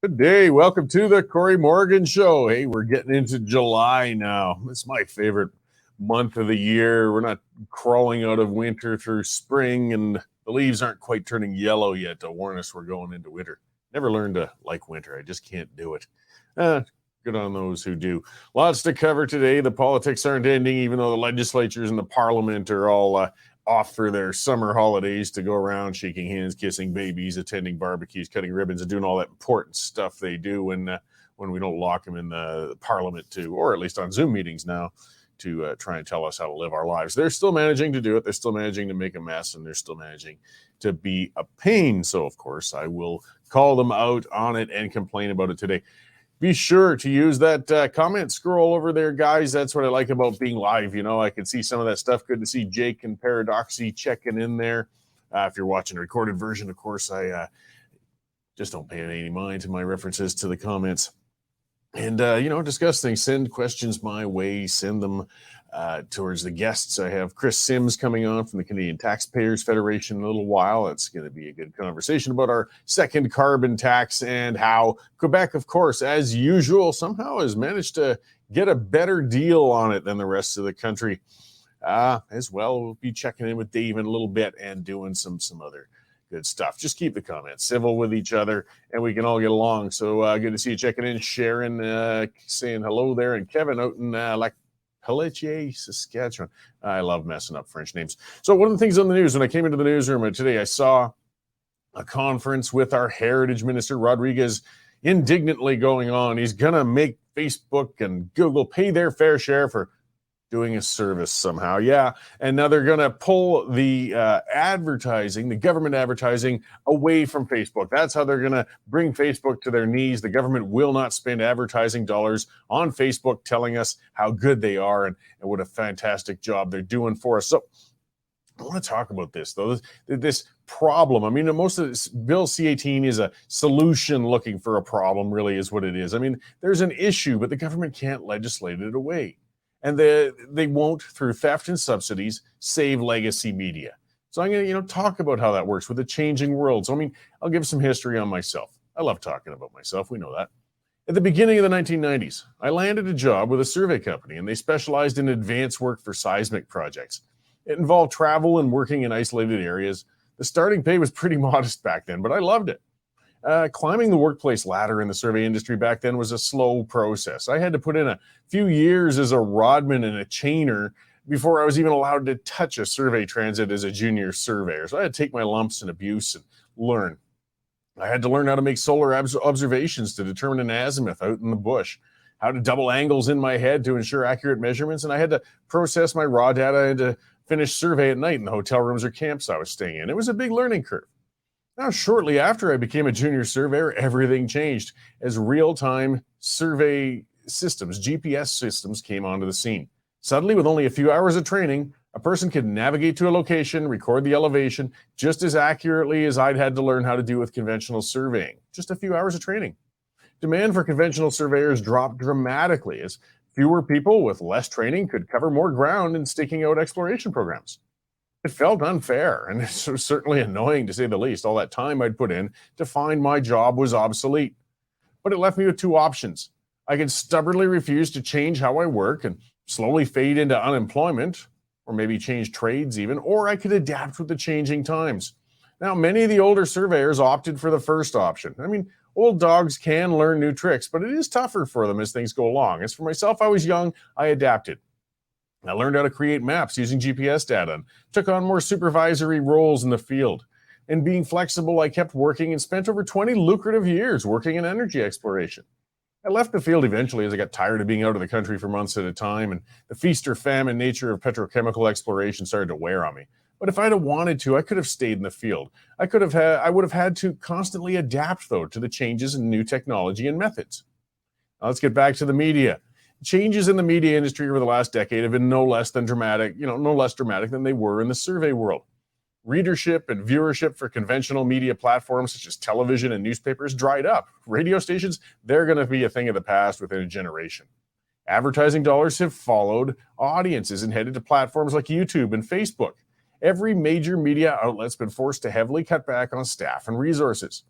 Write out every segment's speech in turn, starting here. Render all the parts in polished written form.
Good day. Welcome to the Cory Morgan Show. Hey, we're getting into July now. It's my favorite month of the year. We're not crawling out of winter through spring, and the leaves aren't quite turning yellow yet to warn us we're going into winter. Never learned to like winter. I just can't do it. Good on those who do. Lots to cover today. The politics aren't ending, even though the legislatures and the parliament are all off for their summer holidays to go around shaking hands, kissing babies, attending barbecues, cutting ribbons, and doing all that important stuff they do when we don't lock them in the parliament to, or at least on Zoom meetings now, to try and tell us how to live our lives. They're still managing to do it. They're still managing to make a mess, and they're still managing to be a pain. So, of course, I will call them out on it and complain about it today. Be sure to use that comment scroll over there, guys. That's what I like about being live. You know, I can see some of that stuff. Good to see Jake and Paradoxy checking in there. If you're watching a recorded version, of course, I just don't pay any mind to my references to the comments. And, discuss things. Send questions my way. Send them towards the guests. I have Kris Sims coming on from the Canadian Taxpayers Federation in a little while. It's going to be a good conversation about our second carbon tax and how Quebec, of course, as usual, somehow has managed to get a better deal on it than the rest of the country. As well, we'll be checking in with Dave in a little bit and doing some other good stuff. Just keep the comments civil with each other, and we can all get along. So good to see you checking in. Sharon saying hello there, and Kevin out in Pelletier, Saskatchewan. I love messing up French names. So one of the things on the news, when I came into the newsroom today, I saw a conference with our Heritage Minister, Rodriguez, indignantly going on. He's going to make Facebook and Google pay their fair share for doing a service somehow. Yeah. And now they're going to pull the advertising, the government advertising, away from Facebook. That's how they're going to bring Facebook to their knees. The government will not spend advertising dollars on Facebook telling us how good they are and what a fantastic job they're doing for us. So I want to talk about this, though, this problem. I mean, most of this Bill C-18 is a solution looking for a problem, really is what it is. I mean, there's an issue, but the government can't legislate it away. And they won't, through theft and subsidies, save legacy media. So I'm going to, talk about how that works with a changing world. So, I'll give some history on myself. I love talking about myself. We know that. At the beginning of the 1990s, I landed a job with a survey company, and they specialized in advanced work for seismic projects. It involved travel and working in isolated areas. The starting pay was pretty modest back then, but I loved it. Climbing the workplace ladder in the survey industry back then was a slow process. I had to put in a few years as a rodman and a chainer before I was even allowed to touch a survey transit as a junior surveyor. So I had to take my lumps and abuse and learn. I had to learn how to make solar observations to determine an azimuth out in the bush, how to double angles in my head to ensure accurate measurements, and I had to process my raw data into finished survey at night in the hotel rooms or camps I was staying in. It was a big learning curve. Now, shortly after I became a junior surveyor, everything changed as real-time survey systems, GPS systems, came onto the scene. Suddenly, with only a few hours of training, a person could navigate to a location, record the elevation just as accurately as I'd had to learn how to do with conventional surveying. Just a few hours of training. Demand for conventional surveyors dropped dramatically as fewer people with less training could cover more ground in staking out exploration programs. It felt unfair, and it was certainly annoying, to say the least. All that time I'd put in to find my job was obsolete. But it left me with two options. I could stubbornly refuse to change how I work and slowly fade into unemployment, or maybe change trades even, or I could adapt with the changing times. Now, many of the older surveyors opted for the first option. Old dogs can learn new tricks, but it is tougher for them as things go along. As for myself, I was young, I adapted. I learned how to create maps using GPS data and took on more supervisory roles in the field. And being flexible, I kept working and spent over 20 lucrative years working in energy exploration. I left the field eventually as I got tired of being out of the country for months at a time, and the feast or famine nature of petrochemical exploration started to wear on me. But if I'd have wanted to, I could have stayed in the field. I would have had to constantly adapt, though, to the changes in new technology and methods. Now, let's get back to the media. Changes in the media industry over the last decade have been no less dramatic than they were in the survey world. Readership and viewership for conventional media platforms such as television and newspapers dried up. Radio stations, they're going to be a thing of the past within a generation. Advertising dollars have followed audiences and headed to platforms like YouTube and Facebook. Every major media outlet's been forced to heavily cut back on staff and resources.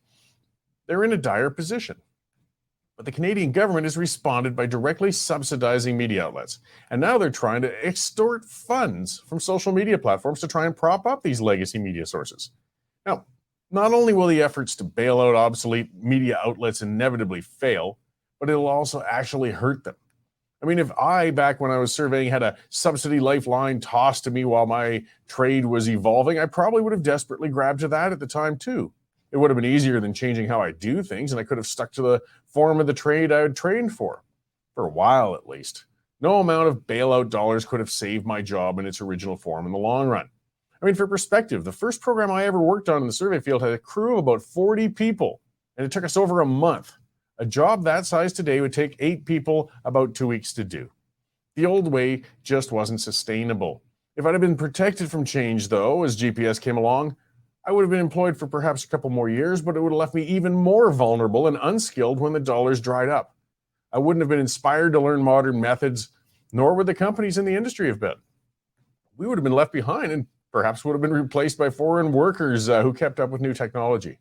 They're in a dire position. But the Canadian government has responded by directly subsidizing media outlets. And now they're trying to extort funds from social media platforms to try and prop up these legacy media sources. Now, not only will the efforts to bail out obsolete media outlets inevitably fail, but it'll also actually hurt them. I mean, if I, back when I was surveying, had a subsidy lifeline tossed to me while my trade was evolving, I probably would have desperately grabbed to that at the time too. It would have been easier than changing how I do things, and I could have stuck to the form of the trade I had trained for a while at least. No amount of bailout dollars could have saved my job in its original form in the long run. I mean, for perspective, the first program I ever worked on in the survey field had a crew of about 40 people, and it took us over a month. A job that size today would take 8 people about 2 weeks to do. The old way just wasn't sustainable. If I'd have been protected from change, though, as GPS came along, I would have been employed for perhaps a couple more years, but it would have left me even more vulnerable and unskilled when the dollars dried up. I wouldn't have been inspired to learn modern methods, nor would the companies in the industry have been. We would have been left behind and perhaps would have been replaced by foreign workers who kept up with new technology.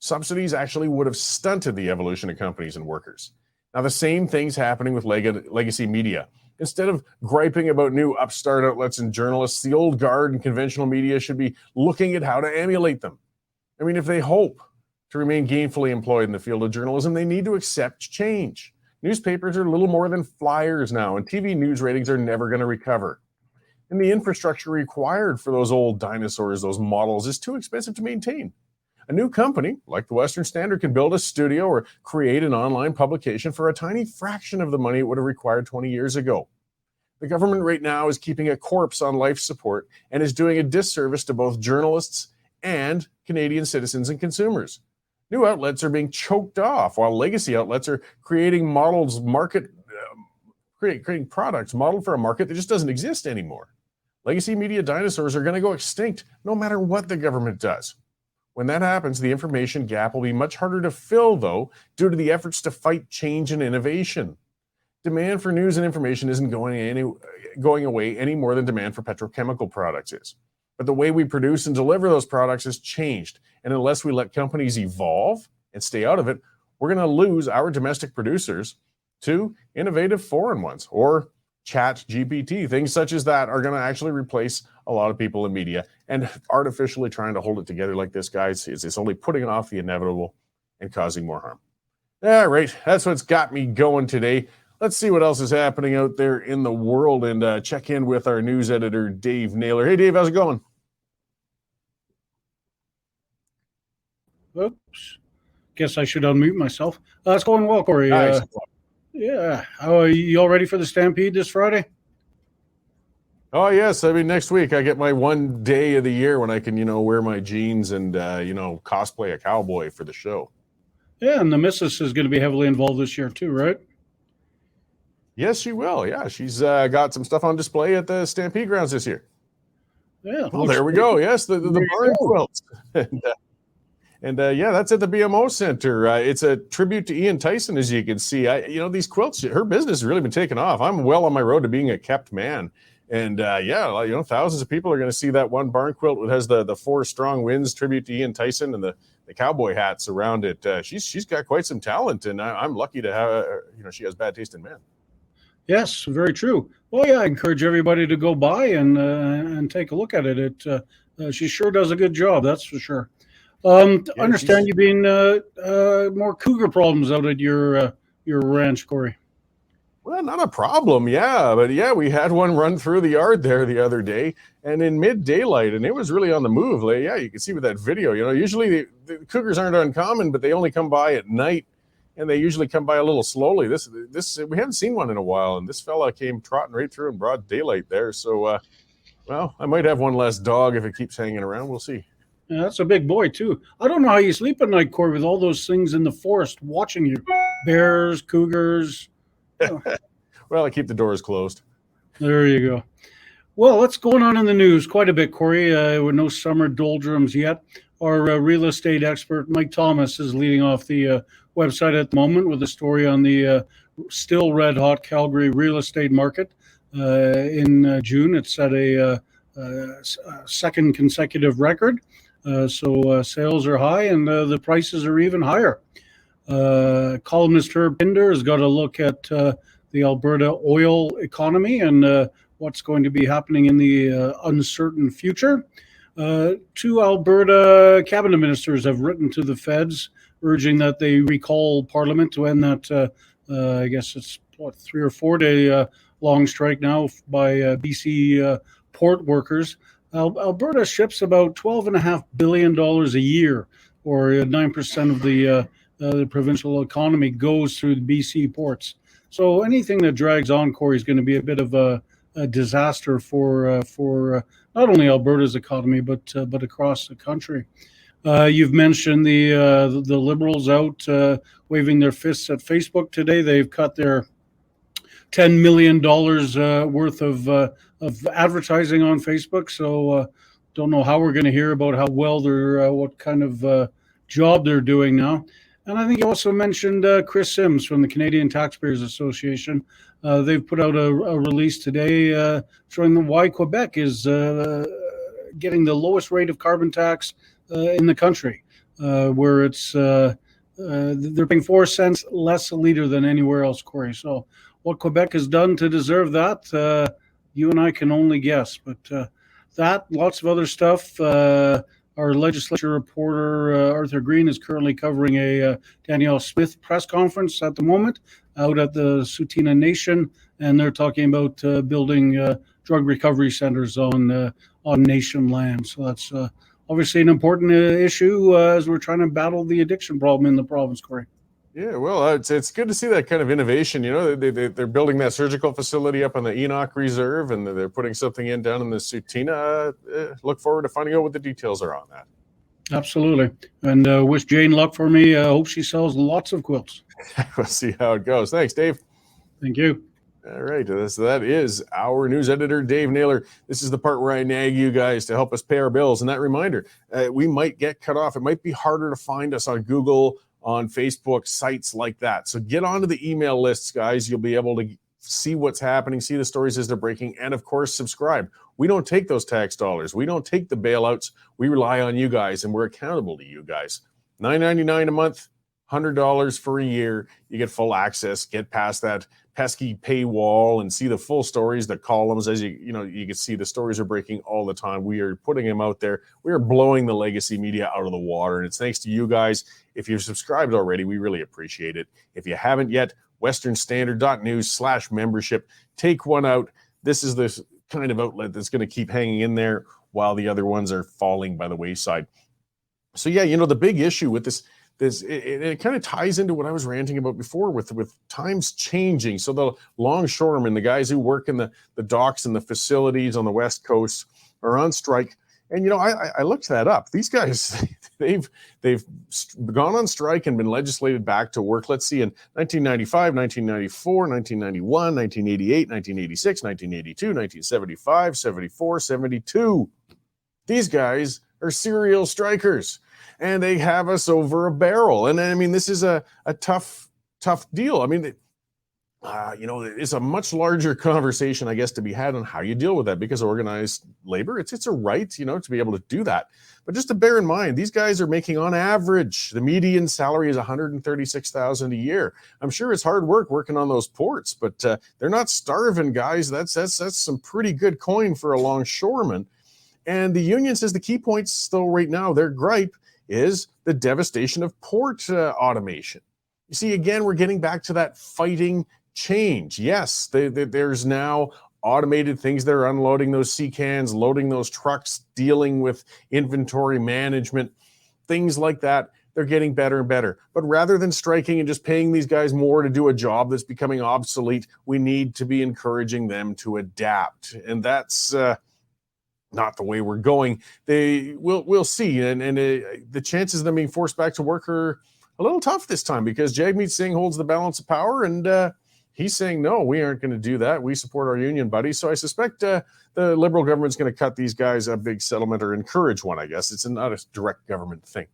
Subsidies actually would have stunted the evolution of companies and workers. Now, the same thing's happening with legacy media. Instead of griping about new upstart outlets and journalists, the old guard and conventional media should be looking at how to emulate them. I mean, if they hope to remain gainfully employed in the field of journalism, they need to accept change. Newspapers are little more than flyers now, and TV news ratings are never going to recover. And the infrastructure required for those old dinosaurs, those models, is too expensive to maintain. A new company, like the Western Standard, can build a studio or create an online publication for a tiny fraction of the money it would have required 20 years ago. The government right now is keeping a corpse on life support and is doing a disservice to both journalists and Canadian citizens and consumers. New outlets are being choked off while legacy outlets are creating creating products modeled for a market that just doesn't exist anymore. Legacy media dinosaurs are going to go extinct no matter what the government does. When that happens, the information gap will be much harder to fill, though, due to the efforts to fight change and innovation. Demand for news and information isn't going away any more than demand for petrochemical products is. But the way we produce and deliver those products has changed. And unless we let companies evolve and stay out of it, we're going to lose our domestic producers to innovative foreign ones, or Chat GPT. Things such as that are going to actually replace a lot of people in media, and artificially trying to hold it together like this, guys, is only putting off the inevitable and causing more harm. All right, that's what's got me going today. Let's see what else is happening out there in the world and check in with our news editor, Dave Naylor. Hey, Dave, how's it going? Oops. Guess I should unmute myself. It's going well, Cory. Nice. Yeah. Are you all ready for the Stampede this Friday? Oh, yes. I mean, next week I get my one day of the year when I can, wear my jeans and, cosplay a cowboy for the show. Yeah, and the missus is going to be heavily involved this year too, right? Yes, she will. Yeah, she's got some stuff on display at the Stampede grounds this year. Yeah. Well, there we go. Yes, the barn quilts. And that's at the BMO Center. It's a tribute to Ian Tyson, as you can see. These quilts, her business has really been taking off. I'm well on my road to being a kept man. And thousands of people are going to see that one barn quilt that has the 4 strong winds tribute to Ian Tyson and the cowboy hats around it. She's got quite some talent, and I'm lucky to have, she has bad taste in men. Yes, very true. Well, yeah, I encourage everybody to go by and take a look at it. She sure does a good job, that's for sure. Understand you've been more cougar problems out at your ranch, Cory. Well, not a problem, yeah. But yeah, we had one run through the yard there the other day and in mid-daylight, and it was really on the move. Yeah, you can see with that video, usually the cougars aren't uncommon, but they only come by at night, and they usually come by a little slowly. This we haven't seen one in a while, and this fella came trotting right through in broad daylight there. So, I might have one less dog if it keeps hanging around. We'll see. Yeah, that's a big boy, too. I don't know how you sleep at night, Cory, with all those things in the forest watching you. Bears, cougars. Well, I keep the doors closed. There you go. Well, what's going on in the news? Quite a bit, Cory. With no summer doldrums yet. Our real estate expert, Mike Thomas, is leading off the website at the moment with a story on the still red-hot Calgary real estate market. In June, it's at a second consecutive record. So sales are high and the prices are even higher. Columnist Herb Pinder has got a look at the Alberta oil economy and what's going to be happening in the uncertain future. Two Alberta cabinet ministers have written to the feds urging that they recall Parliament to end that, I guess it's 3 or 4 day long strike now by BC port workers. Alberta ships about $12.5 billion a year, or 9% of the provincial economy goes through the BC ports. So anything that drags on, Cory, is going to be a bit of a disaster for not only Alberta's economy but across the country. You've mentioned the Liberals out waving their fists at Facebook today. They've cut their $10 million worth of advertising on Facebook. So don't know how we're going to hear about how well they're, what kind of job they're doing now. And I think you also mentioned Kris Sims from the Canadian Taxpayers Association. They've put out a release today showing why Quebec is getting the lowest rate of carbon tax in the country, where it's they're paying 4 cents less a liter than anywhere else, Cory. So what Quebec has done to deserve that, you and I can only guess. But that, lots of other stuff. Our legislature reporter, Arthur Green, is currently covering a Danielle Smith press conference at the moment out at the Tsuut'ina Nation, and they're talking about building drug recovery centers on Nation land. So that's obviously an important issue as we're trying to battle the addiction problem in the province, Cory. Yeah, well, it's good to see that kind of innovation. You know, they're building that surgical facility up on the Enoch Reserve, and they're putting something in down in the Tsuut'ina. Look forward to finding out what the details are on that. Absolutely. And wish Jane luck for me. I hope she sells lots of quilts. We'll see how it goes. Thanks, Dave. Thank you. All right, so that is our news editor, Dave Naylor. This is the part where I nag you guys to help us pay our bills. And that reminder, we might get cut off. It might be harder to find us on Google, on Facebook, sites like that. So get onto the email lists, guys. You'll be able to see what's happening, see the stories as they're breaking, and of course, subscribe. We don't take those tax dollars. We don't take the bailouts. We rely on you guys, and we're accountable to you guys. $9.99 a month, $100 for a year. You get full access, get past that pesky paywall and see the full stories, the columns. As you can see the stories are breaking all the time. We are putting them out there. We are blowing the legacy media out of the water, and it's thanks to you guys. If you've subscribed already, we really appreciate it. If you haven't yet, westernstandard.news/membership. Take one out. This is the kind of outlet that's going to keep hanging in there while the other ones are falling by the wayside. So yeah, the big issue with this it kind of ties into what I was ranting about before with times changing. So the longshoremen, the guys who work in the docks and the facilities on the West Coast are on strike. And, I looked that up. These guys, they've gone on strike and been legislated back to work. Let's see, in 1995, 1994, 1991, 1988, 1986, 1982, 1975, 74, 72. These guys are serial strikers, and they have us over a barrel. And I mean, this is a tough deal. I mean, it's a much larger conversation, I guess, to be had on how you deal with that, because organized labor, it's a right, to be able to do that. But just to bear in mind, these guys are making, on average, the median salary is $136,000 a year. I'm sure it's hard work working on those ports, but they're not starving, guys. That's some pretty good coin for a longshoreman. And the union says the key points, though, right now, their gripe is the devastation of port automation. You see, again, we're getting back to that fighting change. Yes, there's now automated things. They're unloading those sea cans, loading those trucks, dealing with inventory management, things like that. They're getting better and better. But rather than striking and just paying these guys more to do a job that's becoming obsolete, we need to be encouraging them to adapt. And that's not the way we're going. We'll see. And the chances of them being forced back to work are a little tough this time, because Jagmeet Singh holds the balance of power, and he's saying, no, we aren't going to do that. We support our union buddies. So I suspect the Liberal government's going to cut these guys a big settlement, or encourage one, I guess. It's not a direct government thing.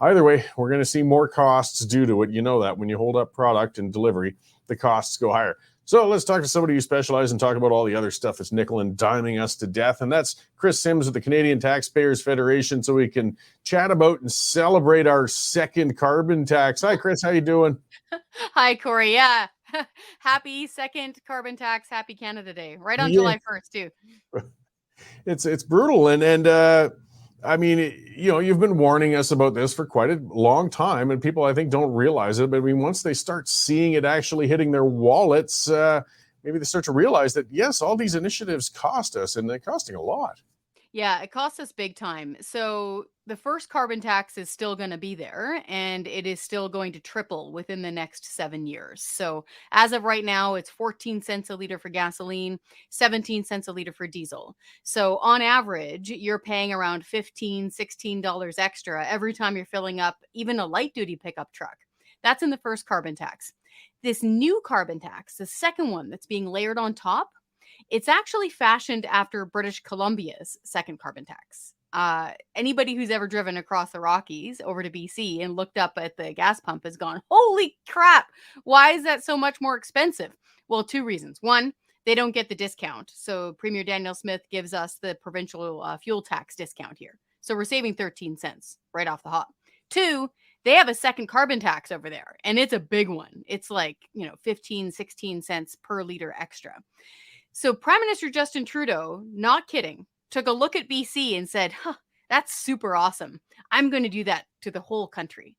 Either way, we're going to see more costs due to it. You know that when you hold up product and delivery, the costs go higher. So let's talk to somebody who specializes and talk about all the other stuff that's nickel and diming us to death. And that's Kris Sims with the Canadian Taxpayers Federation. So we can chat about and celebrate our second carbon tax. Hi, Kris. How you doing? Hi, Cory. Yeah. Happy second carbon tax. Happy Canada Day. Right on Yeah. July 1st, too. It's brutal. And I mean, you know, you've been warning us about this for quite a long time, and people, I think, don't realize it. But I mean, once they start seeing it actually hitting their wallets, maybe they start to realize that, yes, all these initiatives cost us, and they're costing a lot. Yeah, it costs us big time. So the first carbon tax is still going to be there, and it is still going to triple within the next 7 years. So as of right now, it's 14 cents a liter for gasoline, 17 cents a liter for diesel. So on average, you're paying around $15, $16 extra every time you're filling up even a light duty pickup truck. That's in the first carbon tax. This new carbon tax, the second one that's being layered on top, it's actually fashioned after British Columbia's second carbon tax. Anybody who's ever driven across the Rockies over to BC and looked up at the gas pump has gone, holy crap, why is that so much more expensive? Well, two reasons. One, they don't get the discount. So Premier Daniel Smith gives us the provincial fuel tax discount here. So we're saving 13 cents right off the hop. Two, they have a second carbon tax over there, and it's a big one. It's like, 15, 16 cents per liter extra. So Prime Minister Justin Trudeau, not kidding, took a look at BC and said, that's super awesome. I'm going to do that to the whole country.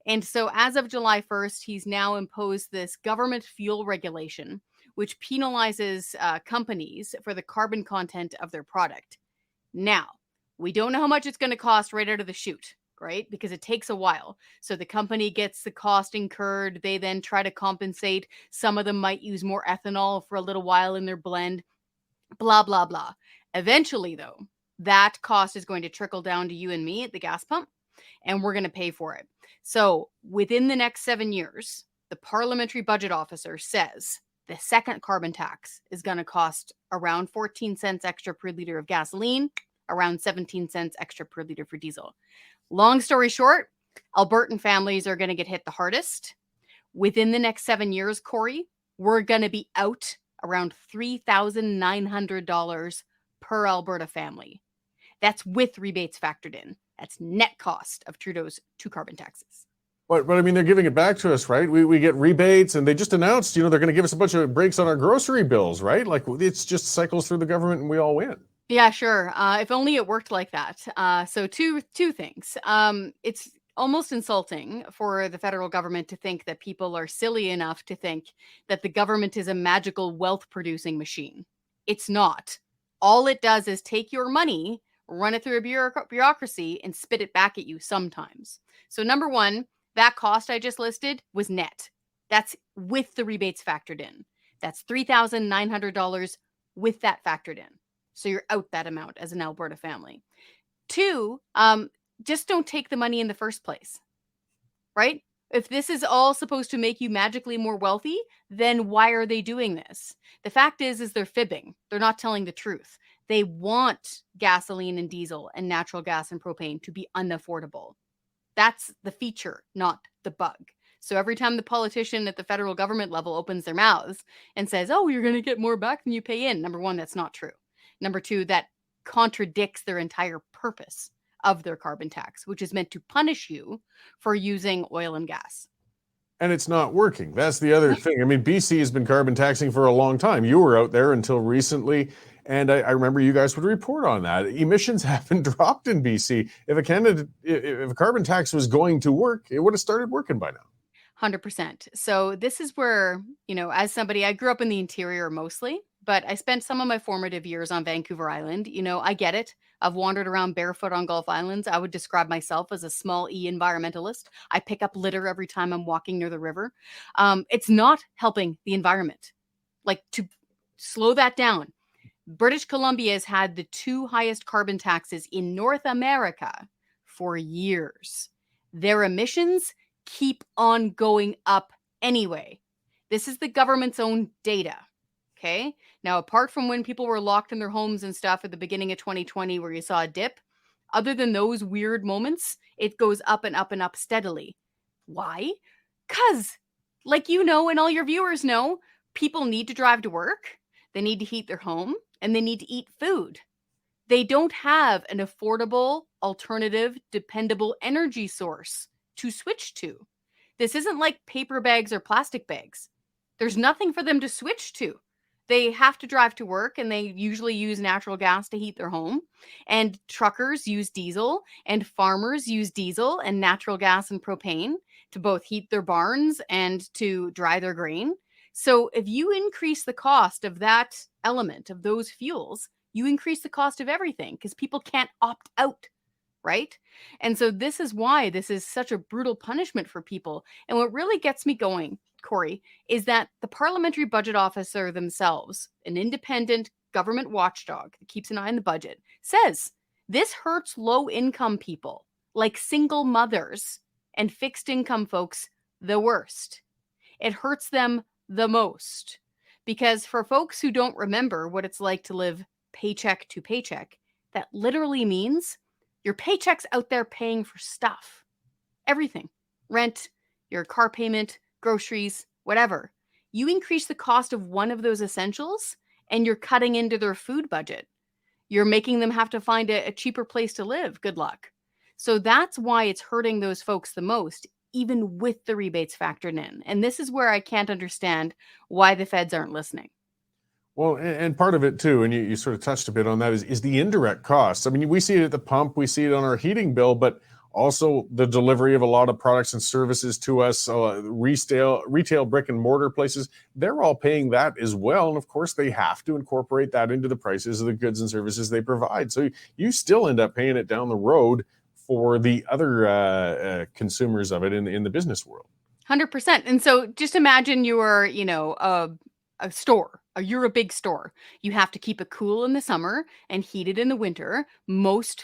And so as of July 1st, he's now imposed this government fuel regulation, which penalizes companies for the carbon content of their product. Now, we don't know how much it's going to cost right out of the chute, right? Because it takes a while. So the company gets the cost incurred. They then try to compensate. Some of them might use more ethanol for a little while in their blend, blah, blah, blah. Eventually, though, that cost is going to trickle down to you and me at the gas pump, and we're going to pay for it. So within the next 7 years, the Parliamentary Budget Officer says the second carbon tax is going to cost around 14 cents extra per liter of gasoline, around 17 cents extra per liter for diesel. Long story short, Albertan families are going to get hit the hardest. Within the next 7 years, Cory, we're going to be out around $3,900 per Alberta family. That's with rebates factored in. That's net cost of Trudeau's two carbon taxes. But I mean, they're giving it back to us, right? We get rebates, and they just announced, they're going to give us a bunch of breaks on our grocery bills, right? Like, it's just cycles through the government and we all win. Yeah, sure. If only it worked like that. So two things. It's almost insulting for the federal government to think that people are silly enough to think that the government is a magical wealth-producing machine. It's not. All it does is take your money, run it through a bureaucracy, and spit it back at you sometimes. So number one, that cost I just listed was net. That's with the rebates factored in. That's $3,900 with that factored in. So you're out that amount as an Alberta family. Two, just don't take the money in the first place, right? If this is all supposed to make you magically more wealthy, then why are they doing this? The fact is they're fibbing. They're not telling the truth. They want gasoline and diesel and natural gas and propane to be unaffordable. That's the feature, not the bug. So every time the politician at the federal government level opens their mouths and says, oh, you're going to get more back than you pay in, number one, that's not true. Number two, that contradicts their entire purpose of their carbon tax, which is meant to punish you for using oil and gas. And it's not working. That's the other thing. I mean, BC has been carbon taxing for a long time. You were out there until recently, and I remember you guys would report on that. Emissions haven't dropped in BC. If a carbon tax was going to work, it would have started working by now. 100%. So this is where, as somebody, I grew up in the interior mostly, but I spent some of my formative years on Vancouver Island. I get it. I've wandered around barefoot on Gulf Islands. I would describe myself as a small E environmentalist. I pick up litter every time I'm walking near the river. It's not helping the environment. Like, to slow that down, British Columbia has had the two highest carbon taxes in North America for years. Their emissions keep on going up anyway. This is the government's own data. Okay. Now, apart from when people were locked in their homes and stuff at the beginning of 2020, where you saw a dip, other than those weird moments, it goes up and up and up steadily. Why? Because, like and all your viewers know, People need to drive to work, they need to heat their home, and they need to eat food. They don't have an affordable, alternative, dependable energy source to switch to. This isn't like paper bags or plastic bags. There's nothing for them to switch to. They have to drive to work, and they usually use natural gas to heat their home. And truckers use diesel, and farmers use diesel and natural gas and propane to both heat their barns and to dry their grain. So if you increase the cost of that element, of those fuels, you increase the cost of everything because people can't opt out, right? And so this is why this is such a brutal punishment for people. And what really gets me going, Cory, is that the Parliamentary Budget Officer themselves, an independent government watchdog that keeps an eye on the budget, says this hurts low-income people like single mothers and fixed income folks the worst. It hurts them the most because for folks who don't remember what it's like to live paycheck to paycheck, that literally means your paycheck's out there paying for stuff, everything, rent, your car payment, groceries, whatever. You increase the cost of one of those essentials and you're cutting into their food budget. You're making them have to find a cheaper place to live. Good luck. So that's why it's hurting those folks the most, even with the rebates factored in. And this is where I can't understand why the feds aren't listening. Well, and part of it too, and you sort of touched a bit on that, is the indirect costs. I mean, we see it at the pump, we see it on our heating bill, but also the delivery of a lot of products and services to us, retail brick and mortar places, they're all paying that as well. And of course, they have to incorporate that into the prices of the goods and services they provide. So you still end up paying it down the road for the other consumers of it in the business world. 100%. And so just imagine you are, a store. You're a big store. You have to keep it cool in the summer and heat it in the winter. Most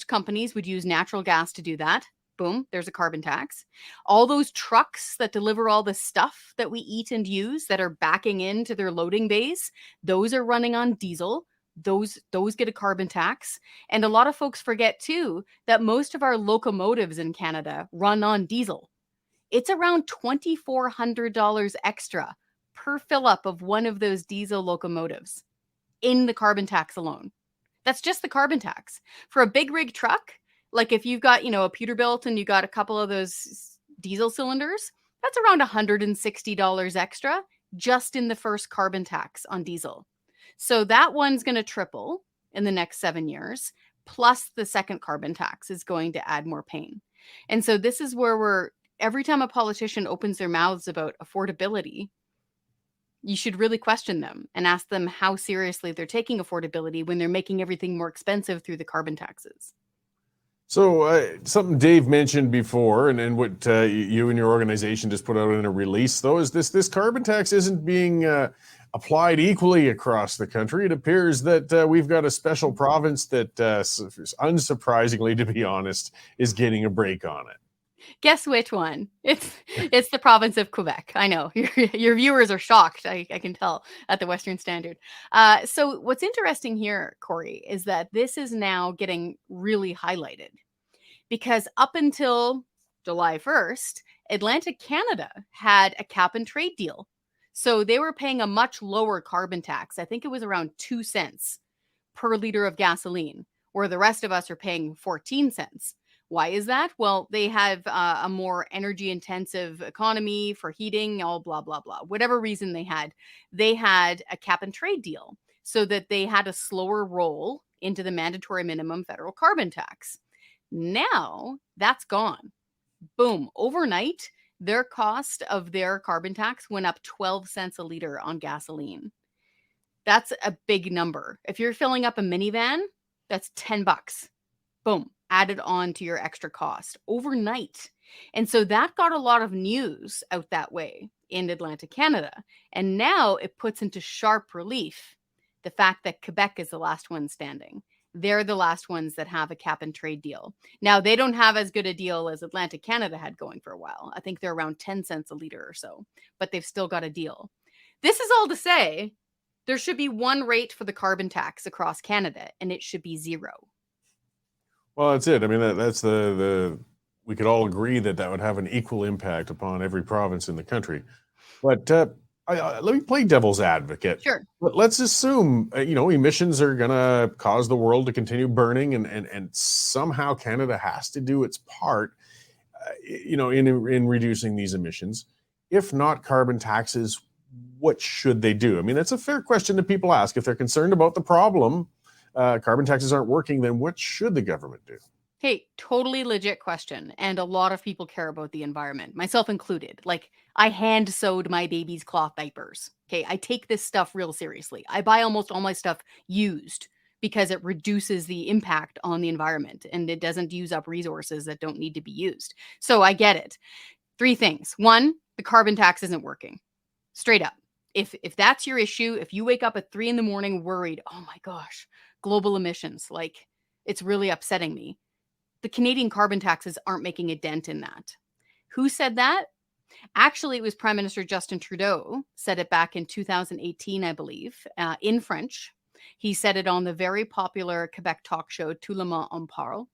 companies would use natural gas to do that. Boom, there's a carbon tax. All those trucks that deliver all the stuff that we eat and use that are backing into their loading bays, those are running on diesel. Those get a carbon tax. And a lot of folks forget too that most of our locomotives in Canada run on diesel. It's around $2,400 extra per fill up of one of those diesel locomotives in the carbon tax alone. That's just the carbon tax. For a big rig truck, like if you've got, a Peterbilt and you got a couple of those diesel cylinders, that's around $160 extra just in the first carbon tax on diesel. So that one's going to triple in the next 7 years, plus the second carbon tax is going to add more pain. And so this is where every time a politician opens their mouths about affordability, you should really question them and ask them how seriously they're taking affordability when they're making everything more expensive through the carbon taxes. So something Dave mentioned before, and what you and your organization just put out in a release, though, is this carbon tax isn't being applied equally across the country. It appears that we've got a special province that, unsurprisingly, to be honest, is getting a break on it. Guess which one? It's the province of Quebec. I know your viewers are shocked. I can tell at the Western Standard. So what's interesting here, Cory, is that this is now getting really highlighted because up until July 1st, Atlantic Canada had a cap and trade deal. So they were paying a much lower carbon tax. I think it was around 2 cents per liter of gasoline, where the rest of us are paying 14 cents. Why is that? Well, they have a more energy intensive economy for heating, all blah, blah, blah. Whatever reason they had a cap and trade deal so that they had a slower roll into the mandatory minimum federal carbon tax. Now that's gone. Boom. Overnight, their cost of their carbon tax went up 12 cents a liter on gasoline. That's a big number. If you're filling up a minivan, that's $10. Boom. Added on to your extra cost overnight. And so that got a lot of news out that way in Atlantic Canada. And now it puts into sharp relief the fact that Quebec is the last one standing. They're the last ones that have a cap and trade deal. Now, they don't have as good a deal as Atlantic Canada had going for a while. I think they're around 10 cents a liter or so, but they've still got a deal. This is all to say there should be one rate for the carbon tax across Canada, and it should be zero. Well, that's it. I mean, that's we could all agree that would have an equal impact upon every province in the country. But let me play devil's advocate. Sure. Let's assume, emissions are going to cause the world to continue burning, and somehow Canada has to do its part, in reducing these emissions. If not carbon taxes, what should they do? I mean, that's a fair question that people ask. If they're concerned about the problem, carbon taxes aren't working, then what should the government do? Hey, totally legit question. And a lot of people care about the environment, myself included. Like, I hand sewed my baby's cloth diapers. Okay. I take this stuff real seriously. I buy almost all my stuff used because it reduces the impact on the environment and it doesn't use up resources that don't need to be used. So I get it. 3 things. 1, the carbon tax isn't working. Straight up. If that's your issue, if you wake up at 3 a.m. worried, oh my gosh, global emissions, like it's really upsetting me. The Canadian carbon taxes aren't making a dent in that. Who said that? Actually, it was Prime Minister Justin Trudeau said it back in 2018, I believe, in French. He said it on the very popular Quebec talk show, Tout le monde en parle.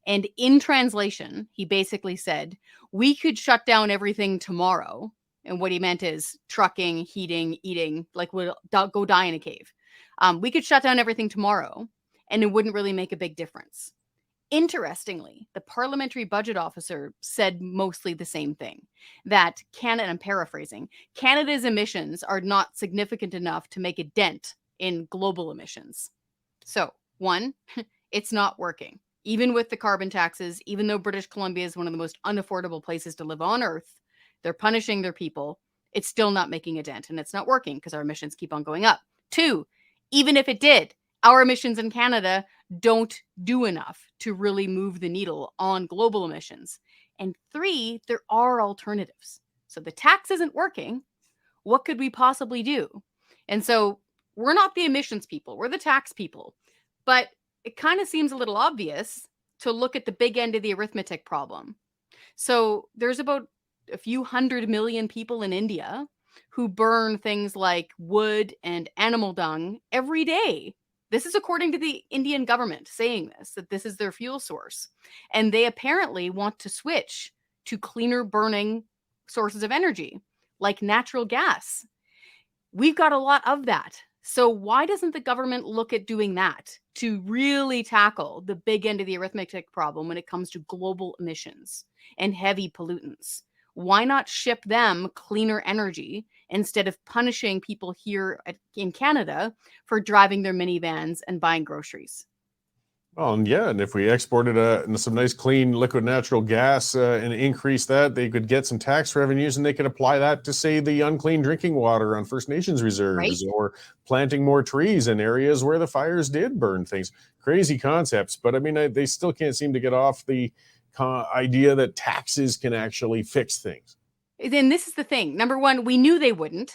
And in translation, he basically said, we could shut down everything tomorrow. And what he meant is trucking, heating, eating, like we'll go die in a cave. We could shut down everything tomorrow and it wouldn't really make a big difference. Interestingly, the parliamentary budget officer said mostly the same thing, that Canada, I'm paraphrasing, Canada's emissions are not significant enough to make a dent in global emissions. So 1, it's not working. Even with the carbon taxes, even though British Columbia is one of the most unaffordable places to live on Earth, they're punishing their people. It's still not making a dent and it's not working because our emissions keep on going up. 2, even if it did, our emissions in Canada don't do enough to really move the needle on global emissions. And 3, there are alternatives. So the tax isn't working. What could we possibly do? And so we're not the emissions people, we're the tax people. But it kind of seems a little obvious to look at the big end of the arithmetic problem. So there's about a few 100 million people in India who burn things like wood and animal dung every day. This is according to the Indian government saying this, that this is their fuel source. And they apparently want to switch to cleaner burning sources of energy, like natural gas. We've got a lot of that. So why doesn't the government look at doing that to really tackle the big end of the arithmetic problem when it comes to global emissions and heavy pollutants? Why not ship them cleaner energy instead of punishing people here in Canada for driving their minivans and buying groceries? Well, and if we exported some nice clean liquid natural gas and increase that, they could get some tax revenues and they could apply that to, say, the unclean drinking water on First Nations reserves, right? Or planting more trees in areas where the fires did burn things. Crazy concepts, but I mean, they still can't seem to get off the idea that taxes can actually fix things. Then this is the thing. Number 1, we knew they wouldn't.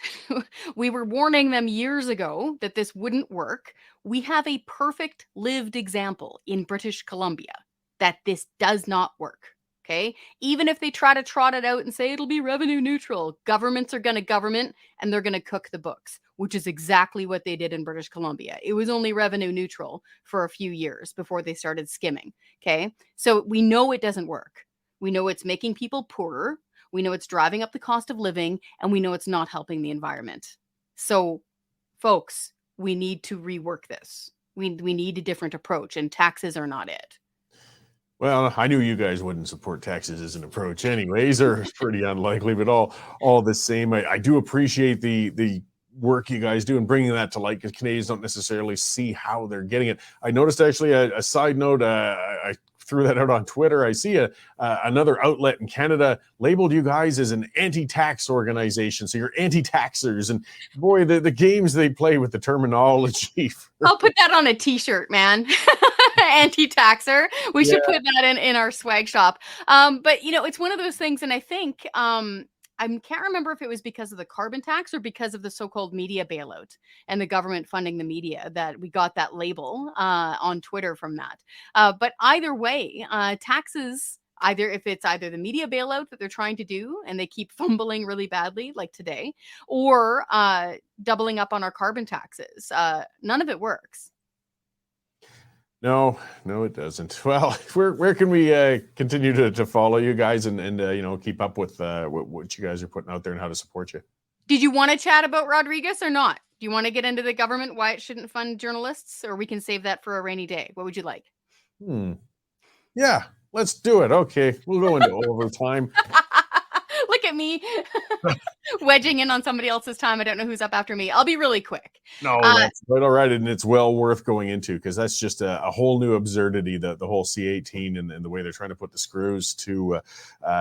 We were warning them years ago that this wouldn't work. We have a perfect lived example in British Columbia that this does not work. Okay. Even if they try to trot it out and say it'll be revenue neutral, governments are going to government and they're going to cook the books, which is exactly what they did in British Columbia. It was only revenue neutral for a few years before they started skimming. Okay. So we know it doesn't work. We know it's making people poorer. We know it's driving up the cost of living, and we know it's not helping the environment. So, folks, we need to rework this. We need a different approach, and taxes are not it. Well, I knew you guys wouldn't support taxes as an approach anyways, or pretty unlikely, but all the same, I do appreciate the work you guys do and bringing that to light, because Canadians don't necessarily see how they're getting it. I noticed actually a side note, I threw that out on Twitter. I see another outlet in Canada labeled you guys as an anti-tax organization. So you're anti-taxers, and boy, the games they play with the terminology. I'll put that on a t-shirt, man. Anti-taxer. We should put that in our swag shop. But it's one of those things. And I think, I can't remember if it was because of the carbon tax or because of the so-called media bailout and the government funding the media that we got that label on Twitter from that. But either way, taxes, if it's either the media bailout that they're trying to do and they keep fumbling really badly like today, or doubling up on our carbon taxes, none of it works. No, it doesn't. Well, where can we continue to follow you guys and keep up with what you guys are putting out there and how to support you? Did you want to chat about Rodriguez or not? Do you want to get into the government, why it shouldn't fund journalists, or we can save that for a rainy day? What would you like? Yeah, let's do it. Okay, we'll go into overtime. Look at me wedging in on somebody else's time. I don't know who's up after me. I'll be really quick. No, that's right. All right, and it's well worth going into because that's just a whole new absurdity. The whole C18 and the way they're trying to put the screws to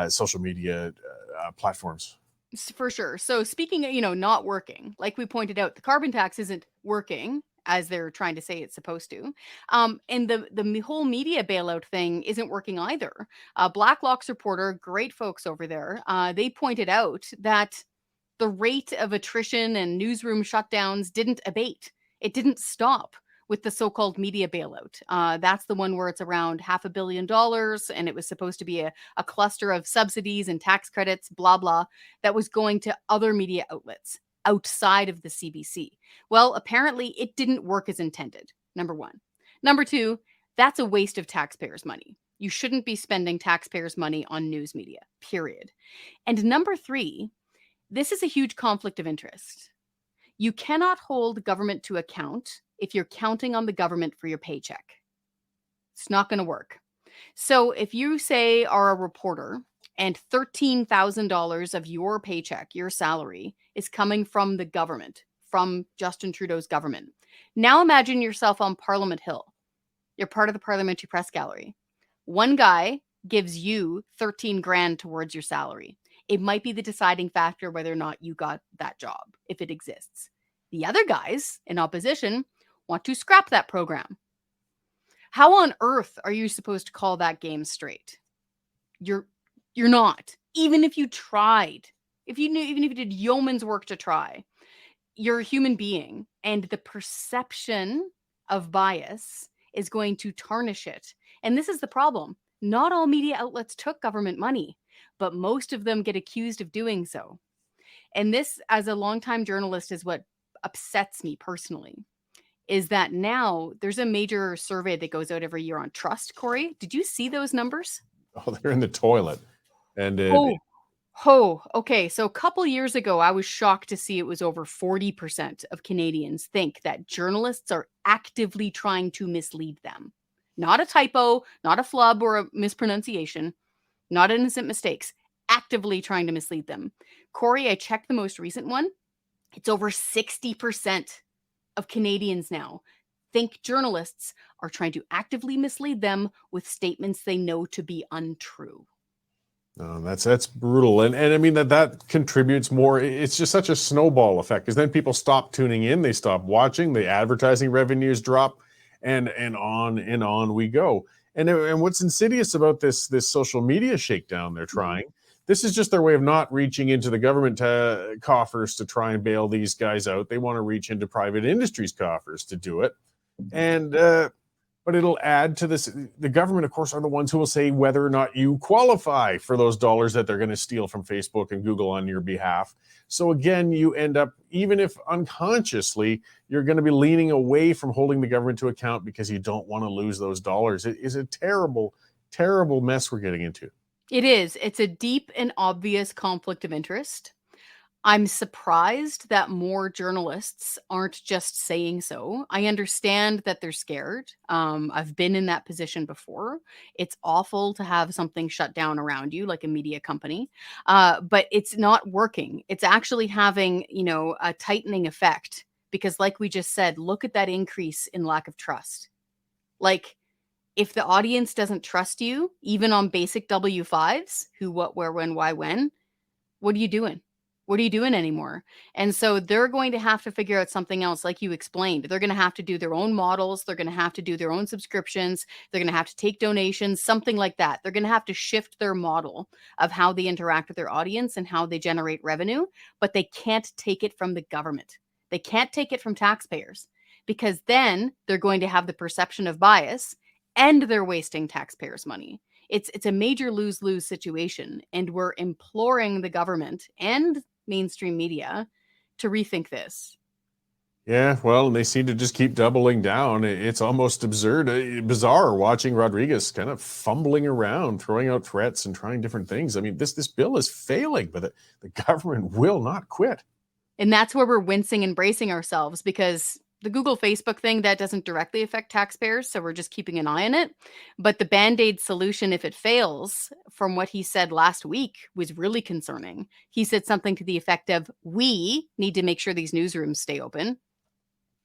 social media platforms. For sure. So speaking of, not working, like we pointed out, the carbon tax isn't working as they're trying to say it's supposed to. And the whole media bailout thing isn't working either. Blacklock's reporter, great folks over there, they pointed out that the rate of attrition and newsroom shutdowns didn't abate. It didn't stop with the so-called media bailout. That's the one where it's around $500 million, and it was supposed to be a cluster of subsidies and tax credits, blah, blah, that was going to other media outlets outside of the CBC. Well, apparently it didn't work as intended, number one. Number two, that's a waste of taxpayers' money. You shouldn't be spending taxpayers' money on news media, period. And number three, this is a huge conflict of interest. You cannot hold government to account if you're counting on the government for your paycheck. It's not going to work. So if you say are a reporter and $13,000 of your paycheck, your salary, is coming from the government, from Justin Trudeau's government. Now imagine yourself on Parliament Hill. You're part of the Parliamentary Press Gallery. One guy gives you 13 grand towards your salary. It might be the deciding factor whether or not you got that job, if it exists. The other guys in opposition want to scrap that program. How on earth are you supposed to call that game straight? You're not. Even if you tried, even if you did yeoman's work to try, you're a human being, and the perception of bias is going to tarnish it. And this is the problem. Not all media outlets took government money, but most of them get accused of doing so. And this, as a longtime journalist, is what upsets me personally, is that now there's a major survey that goes out every year on trust, Cory. Did you see those numbers? Oh, they're in the toilet. And okay. So a couple years ago, I was shocked to see it was over 40% of Canadians think that journalists are actively trying to mislead them. Not a typo, not a flub or a mispronunciation, not innocent mistakes, actively trying to mislead them. Cory, I checked the most recent one. It's over 60% of Canadians now think journalists are trying to actively mislead them with statements they know to be untrue. Oh, that's brutal. And I mean that contributes more. It's just such a snowball effect because then people stop tuning in, they stop watching, the advertising revenues drop, and on we go. And what's insidious about this social media shakedown they're trying, this is just their way of not reaching into the government coffers to try and bail these guys out. They want to reach into private industry's coffers to do it. And but it'll add to this. The government, of course, are the ones who will say whether or not you qualify for those dollars that they're going to steal from Facebook and Google on your behalf. So again, you end up, even if unconsciously, you're going to be leaning away from holding the government to account because you don't want to lose those dollars. It is a terrible, terrible mess we're getting into. It is. It's a deep and obvious conflict of interest. I'm surprised that more journalists aren't just saying so. I understand that they're scared. I've been in that position before. It's awful to have something shut down around you, like a media company, but it's not working. It's actually having, a tightening effect because, like we just said, look at that increase in lack of trust. Like, if the audience doesn't trust you, even on basic W5s, who, what, where, when, why, when, what are you doing? What are you doing anymore? And so they're going to have to figure out something else, like you explained. They're going to have to do their own models. They're going to have to do their own subscriptions. They're going to have to take donations, something like that. They're going to have to shift their model of how they interact with their audience and how they generate revenue, but they can't take it from the government. They can't take it from taxpayers because then they're going to have the perception of bias and they're wasting taxpayers' money. It's a major lose-lose situation, and we're imploring the government and mainstream media to rethink this. Yeah, well, they seem to just keep doubling down. It's almost absurd, bizarre watching Rodriguez kind of fumbling around, throwing out threats and trying different things. I mean, this bill is failing, but the government will not quit. And that's where we're wincing and bracing ourselves, because the Google Facebook thing, that doesn't directly affect taxpayers, so we're just keeping an eye on it. But the Band-Aid solution, if it fails, from what he said last week, was really concerning. He said something to the effect of, we need to make sure these newsrooms stay open.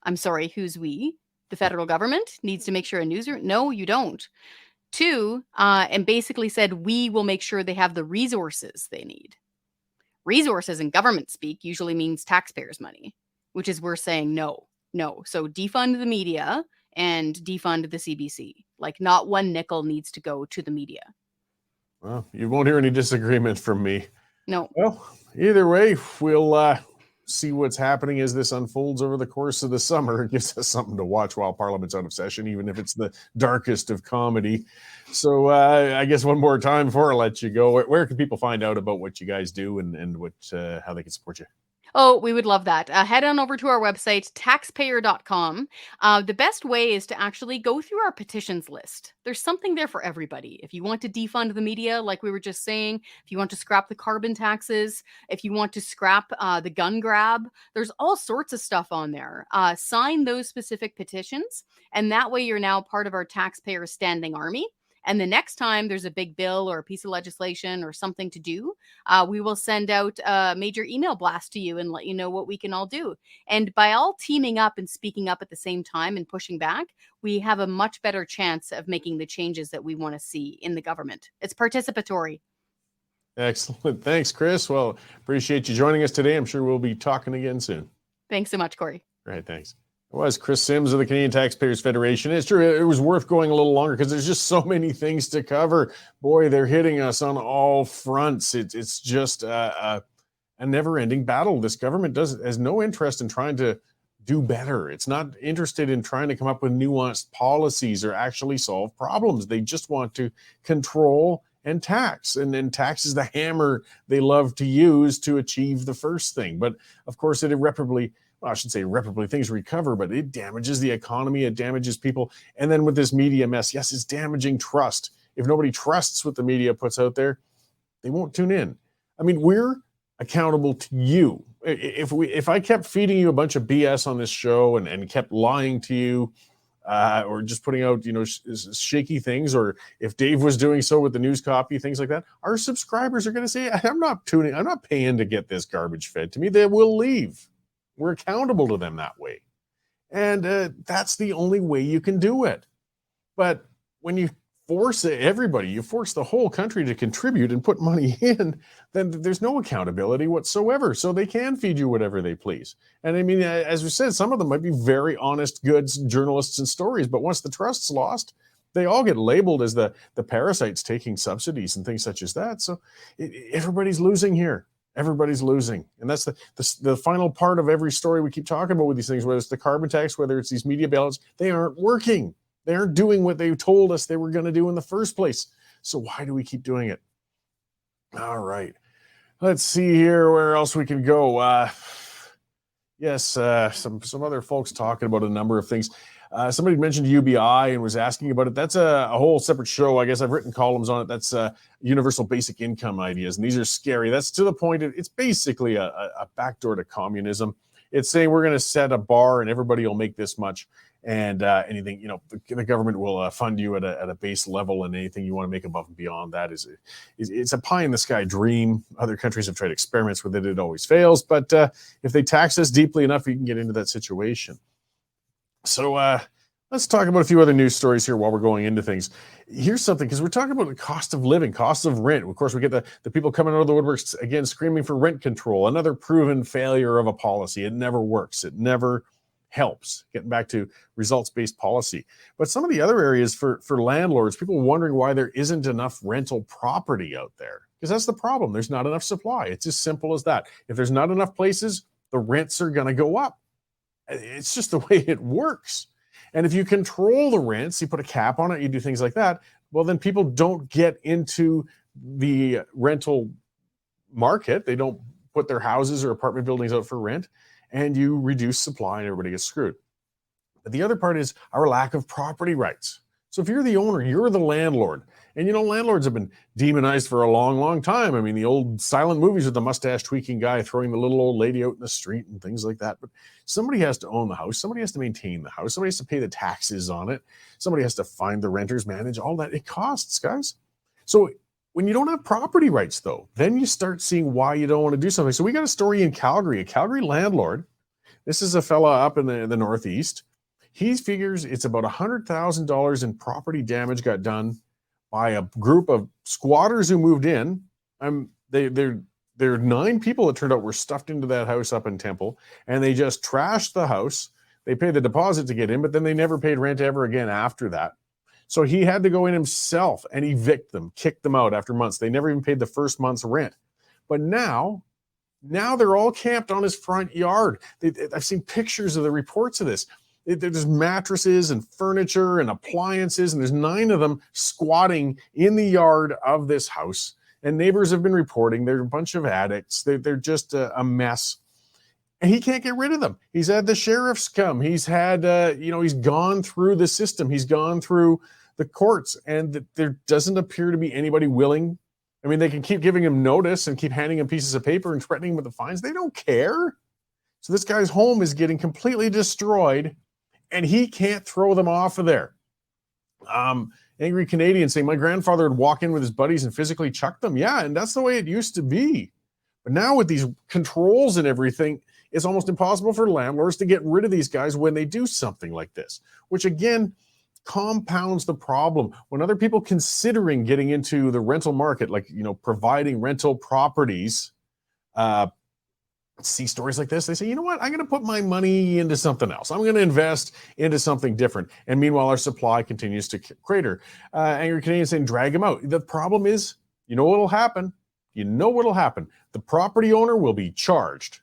I'm sorry, who's we? The federal government needs to make sure a newsroom? No, you don't. Two, and basically said, we will make sure they have the resources they need. Resources in government speak usually means taxpayers' money, which is we're saying no. So defund the media and defund the CBC. Like, not one nickel needs to go to the media. Well, you won't hear any disagreement from me. No. Well, either way, we'll see what's happening as this unfolds over the course of the summer. It gives us something to watch while Parliament's out of session, even if it's the darkest of comedy. So I guess one more time before I let you go, where can people find out about what you guys do and what how they can support you? Oh, we would love that. Head on over to our website, taxpayer.com. The best way is to actually go through our petitions list. There's something there for everybody. If you want to defund the media, like we were just saying, if you want to scrap the carbon taxes, if you want to scrap the gun grab, there's all sorts of stuff on there. Sign those specific petitions, and that way you're now part of our taxpayer standing army. And the next time there's a big bill or a piece of legislation or something to do, we will send out a major email blast to you and let you know what we can all do. And by all teaming up and speaking up at the same time and pushing back, we have a much better chance of making the changes that we want to see in the government. It's participatory. Excellent. Thanks, Kris. Well, appreciate you joining us today. I'm sure we'll be talking again soon. Thanks so much, Cory. All right, thanks. It was Kris Sims of the Canadian Taxpayers Federation. It's true, it was worth going a little longer because there's just so many things to cover. Boy, they're hitting us on all fronts. It's just a never-ending battle. This government has no interest in trying to do better. It's not interested in trying to come up with nuanced policies or actually solve problems. They just want to control and tax. And then tax is the hammer they love to use to achieve the first thing. But of course, it irreparably, well, I should say irreparably, things recover, but it damages the economy, it damages people. And then with this media mess, yes, it's damaging trust. If nobody trusts what the media puts out there, they won't tune in. I mean, we're accountable to you. If I kept feeding you a bunch of BS on this show and kept lying to you, or just putting out, shaky things, or if Dave was doing so with the news copy, things like that, our subscribers are going to say, I'm not paying to get this garbage fed to me. They will leave. We're accountable to them that way. And that's the only way you can do it. But when you force everybody, you force the whole country to contribute and put money in, then there's no accountability whatsoever. So they can feed you whatever they please. And I mean, as we said, some of them might be very honest, good journalists and stories, but once the trust's lost, they all get labeled as the parasites taking subsidies and things such as that. So everybody's losing here. Everybody's losing. And that's the final part of every story we keep talking about with these things, whether it's the carbon tax, whether it's these media bailouts, they aren't working. They aren't doing what they told us they were going to do in the first place. So why do we keep doing it? All right. Let's see here where else we can go. Some other folks talking about a number of things. Somebody mentioned UBI and was asking about it. That's a whole separate show. I guess I've written columns on it. That's universal basic income ideas. And these are scary. That's to the point. It's basically a backdoor to communism. It's saying we're going to set a bar and everybody will make this much. And anything, the government will fund you at a base level, and anything you want to make above and beyond that it's a pie in the sky dream. Other countries have tried experiments with it. It always fails. But if they tax us deeply enough, we can get into that situation. So let's talk about a few other news stories here while we're going into things. Here's something, because we're talking about the cost of living, cost of rent. Of course, we get the people coming out of the woodworks again, screaming for rent control, another proven failure of a policy. It never works. It never helps. Getting back to results-based policy. But some of the other areas for landlords, people wondering why there isn't enough rental property out there. Because that's the problem. There's not enough supply. It's as simple as that. If there's not enough places, the rents are going to go up. It's just the way it works. And if you control the rents, you put a cap on it, you do things like that, well, then people don't get into the rental market. They don't put their houses or apartment buildings out for rent, and you reduce supply and everybody gets screwed. But the other part is our lack of property rights. So if you're the owner, you're the landlord. And landlords have been demonized for a long, long time. I mean, the old silent movies with the mustache tweaking guy throwing the little old lady out in the street and things like that. But somebody has to own the house. Somebody has to maintain the house. Somebody has to pay the taxes on it. Somebody has to find the renters, manage all that. It costs, guys. So when you don't have property rights, though, then you start seeing why you don't want to do something. So we got a story in Calgary, a Calgary landlord. This is a fella up in the Northeast. He figures it's about $100,000 in property damage got done by a group of squatters who moved in. There are 9 people that turned out were stuffed into that house up in Temple, and they just trashed the house. They paid the deposit to get in, but then they never paid rent ever again after that. So he had to go in himself and evict them, kick them out after months. They never even paid the first month's rent. But now they're all camped on his front yard. I've seen pictures of the reports of this. There's mattresses and furniture and appliances, and there's 9 of them squatting in the yard of this house. And neighbors have been reporting they're a bunch of addicts. They're just a mess. And he can't get rid of them. He's had the sheriffs come. He's had, he's gone through the system. He's gone through the courts, and there doesn't appear to be anybody willing. I mean, they can keep giving him notice and keep handing him pieces of paper and threatening him with the fines. They don't care. So this guy's home is getting completely destroyed, and he can't throw them off of there. Angry Canadians say, my grandfather would walk in with his buddies and physically chuck them. Yeah, and that's the way it used to be. But now with these controls and everything, it's almost impossible for landlords to get rid of these guys when they do something like this, which again compounds the problem. When other people considering getting into the rental market, like, providing rental properties, see stories like this, they say, you know what, I'm going to put my money into something else. I'm going to invest into something different. And meanwhile, our supply continues to crater. Angry Canadians saying, drag them out. The problem is, what'll happen? What'll happen? The property owner will be charged.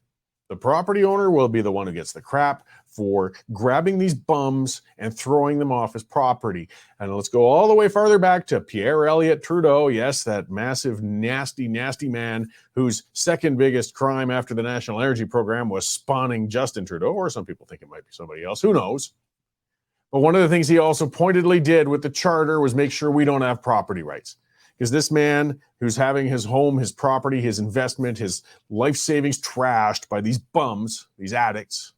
The property owner will be the one who gets the crap for grabbing these bums and throwing them off his property. And let's go all the way farther back to Pierre Elliott Trudeau. Yes, that massive, nasty, nasty man whose second biggest crime after the National Energy Program was spawning Justin Trudeau, or some people think it might be somebody else. Who knows? But one of the things he also pointedly did with the charter was make sure we don't have property rights. Because this man who's having his home, his property, his investment, his life savings trashed by these bums, these addicts,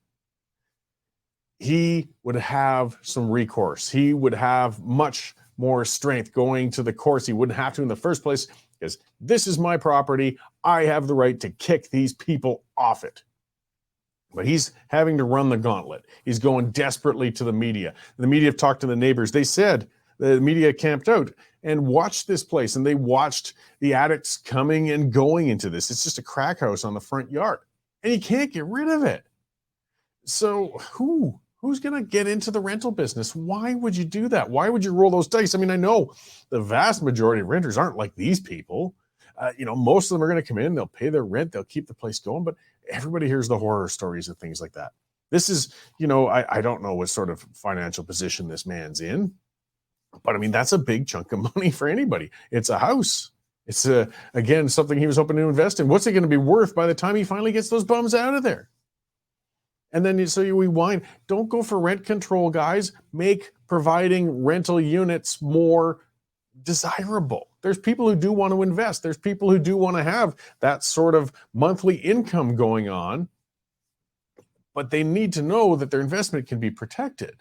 he would have some recourse. He would have much more strength going to the courts. He wouldn't have to in the first place, because this is my property. I have the right to kick these people off it. But he's having to run the gauntlet. He's going desperately to the media. The media have talked to the neighbors. They said the media camped out and watched this place, and they watched the addicts coming and going into this. It's just a crack house on the front yard, and you can't get rid of it. So who's going to get into the rental business? Why would you do that? Why would you roll those dice? I mean, I know the vast majority of renters aren't like these people. Most of them are going to come in, they'll pay their rent, they'll keep the place going, but everybody hears the horror stories and things like that. This is, I don't know what sort of financial position this man's in, but I mean, that's a big chunk of money for anybody. It's a house. It's again, something he was hoping to invest in. What's it going to be worth by the time he finally gets those bums out of there? And then you rewind. Don't go for rent control, guys. Make providing rental units more desirable. There's people who do want to invest. There's people who do want to have that sort of monthly income going on, but they need to know that their investment can be protected.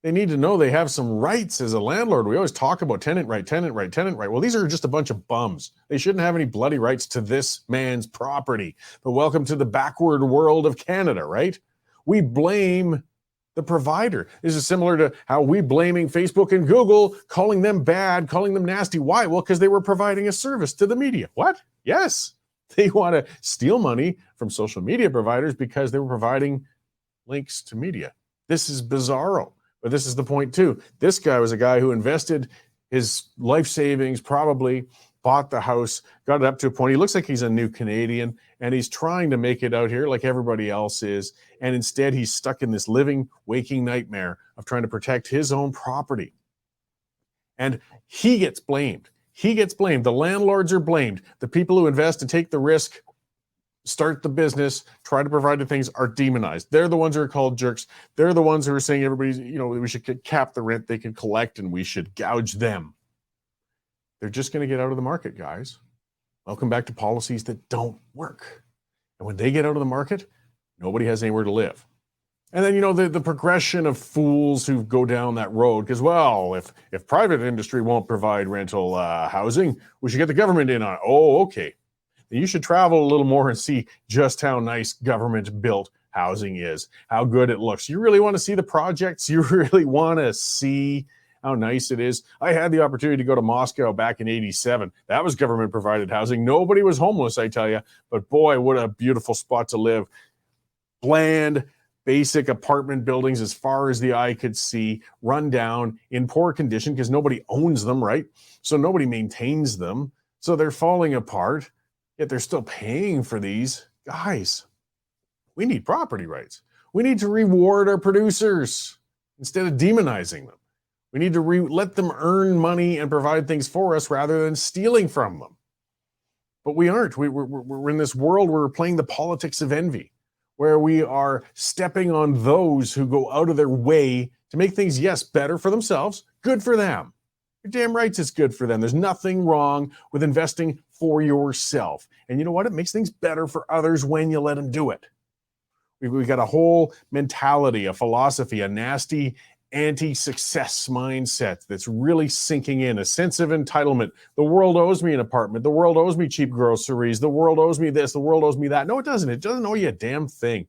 They need to know they have some rights as a landlord. We always talk about tenant right, tenant right, tenant right. Well, these are just a bunch of bums. They shouldn't have any bloody rights to this man's property. But welcome to the backward world of Canada, right? We blame the provider. This is similar to how we blaming Facebook and Google, calling them bad, calling them nasty. Why? Well, because they were providing a service to the media. What? Yes. They want to steal money from social media providers because they were providing links to media. This is bizarro. But this is the point too. This guy was a guy who invested his life savings, probably bought the house, got it up to a point. He looks like he's a new Canadian, and he's trying to make it out here like everybody else is. And instead, he's stuck in this living, waking nightmare of trying to protect his own property. And he gets blamed. He gets blamed. The landlords are blamed. The people who invest and take the risk start the business, try to provide the things, are demonized. They're the ones who are called jerks. They're the ones who are saying everybody's, we should cap the rent they can collect and we should gouge them. They're just going to get out of the market, guys. Welcome back to policies that don't work. And when they get out of the market, nobody has anywhere to live. And then, the progression of fools who go down that road, because, well, if private industry won't provide rental housing, we should get the government in on it. Oh, okay. Then you should travel a little more and see just how nice government-built housing is, how good it looks. You really want to see the projects? You really want to see how nice it is? I had the opportunity to go to Moscow back in '87. That was government-provided housing. Nobody was homeless, I tell you. But boy, what a beautiful spot to live. Bland, basic apartment buildings as far as the eye could see, run down, in poor condition because nobody owns them, right? So nobody maintains them. So they're falling apart, yet they're still paying for these. Guys, we need property rights. We need to reward our producers instead of demonizing them. We need to let them earn money and provide things for us rather than stealing from them. But we aren't. We're in this world where we're playing the politics of envy, where we are stepping on those who go out of their way to make things, yes, better for themselves, good for them. You're damn right it's good for them. There's nothing wrong with investing for yourself. And you know what? It makes things better for others when you let them do it. We've got a whole mentality, a philosophy, a nasty anti-success mindset that's really sinking in, a sense of entitlement. The world owes me an apartment. The world owes me cheap groceries. The world owes me this. The world owes me that. No, it doesn't. It doesn't owe you a damn thing.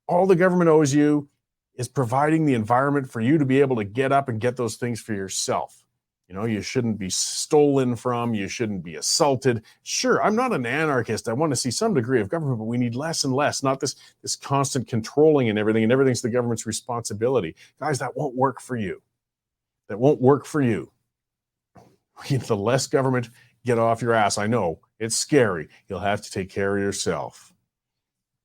All the government owes you is providing the environment for you to be able to get up and get those things for yourself. You shouldn't be stolen from. You shouldn't be assaulted. Sure, I'm not an anarchist. I want to see some degree of government, but we need less and less, not this constant controlling and everything's the government's responsibility. Guys, that won't work for you. That won't work for you. The less government, get off your ass. I know, it's scary. You'll have to take care of yourself.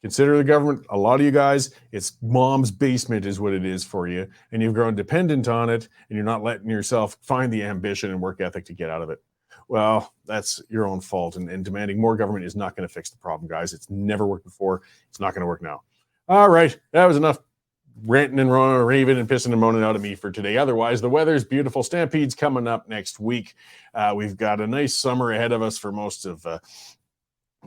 Consider the government, a lot of you guys, it's mom's basement is what it is for you, and you've grown dependent on it, and you're not letting yourself find the ambition and work ethic to get out of it. Well, that's your own fault, and demanding more government is not going to fix the problem, guys. It's never worked before. It's not going to work now. All right, that was enough ranting and raving and pissing and moaning out of me for today. Otherwise, the weather's beautiful. Stampede's coming up next week. We've got a nice summer ahead of us for most of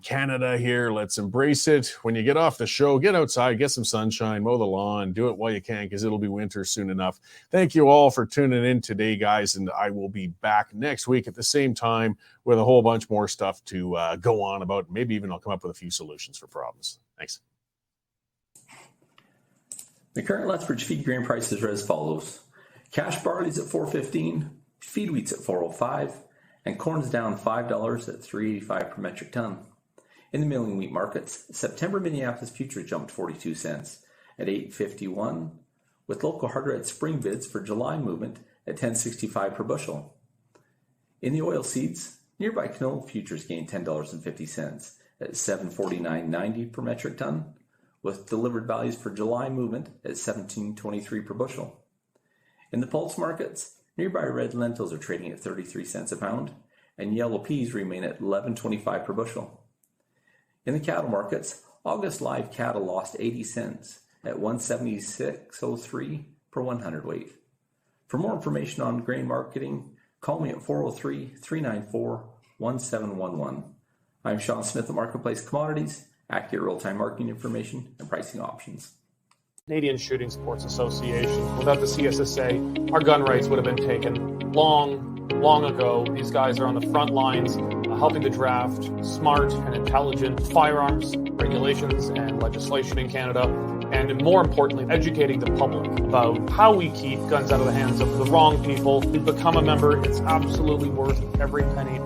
Canada here. Let's embrace it. When you get off the show, get outside, get some sunshine, mow the lawn, do it while you can because it'll be winter soon enough. Thank you all for tuning in today, guys, and I will be back next week at the same time with a whole bunch more stuff to go on about. Maybe even I'll come up with a few solutions for problems. Thanks. The current Lethbridge feed grain prices are as follows. Cash barley's at $4.15, feed wheat's at $4.05, and corn's down $5 at $3.85 per metric ton. In the milling wheat markets, September Minneapolis futures jumped 42 cents at $8.51, with local hard red spring bids for July movement at $10.65 per bushel. In the oil seeds, nearby canola futures gained $10.50 at $7.49.90 per metric ton, with delivered values for July movement at $17.23 per bushel. In the pulse markets, nearby red lentils are trading at 33 cents a pound, and yellow peas remain at $11.25 per bushel. In the cattle markets, August live cattle lost 80 cents at $176.03 per 100 weight. For more information on grain marketing, call me at 403-394-1711. I'm Sean Smith at Marketplace Commodities, accurate real-time marketing information and pricing options. Canadian Shooting Sports Association. Without the CSSA, our gun rights would have been taken long ago. These guys are on the front lines helping to draft smart and intelligent firearms regulations and legislation in Canada, and more importantly, educating the public about how we keep guns out of the hands of the wrong people. To become a member, it's absolutely worth every penny.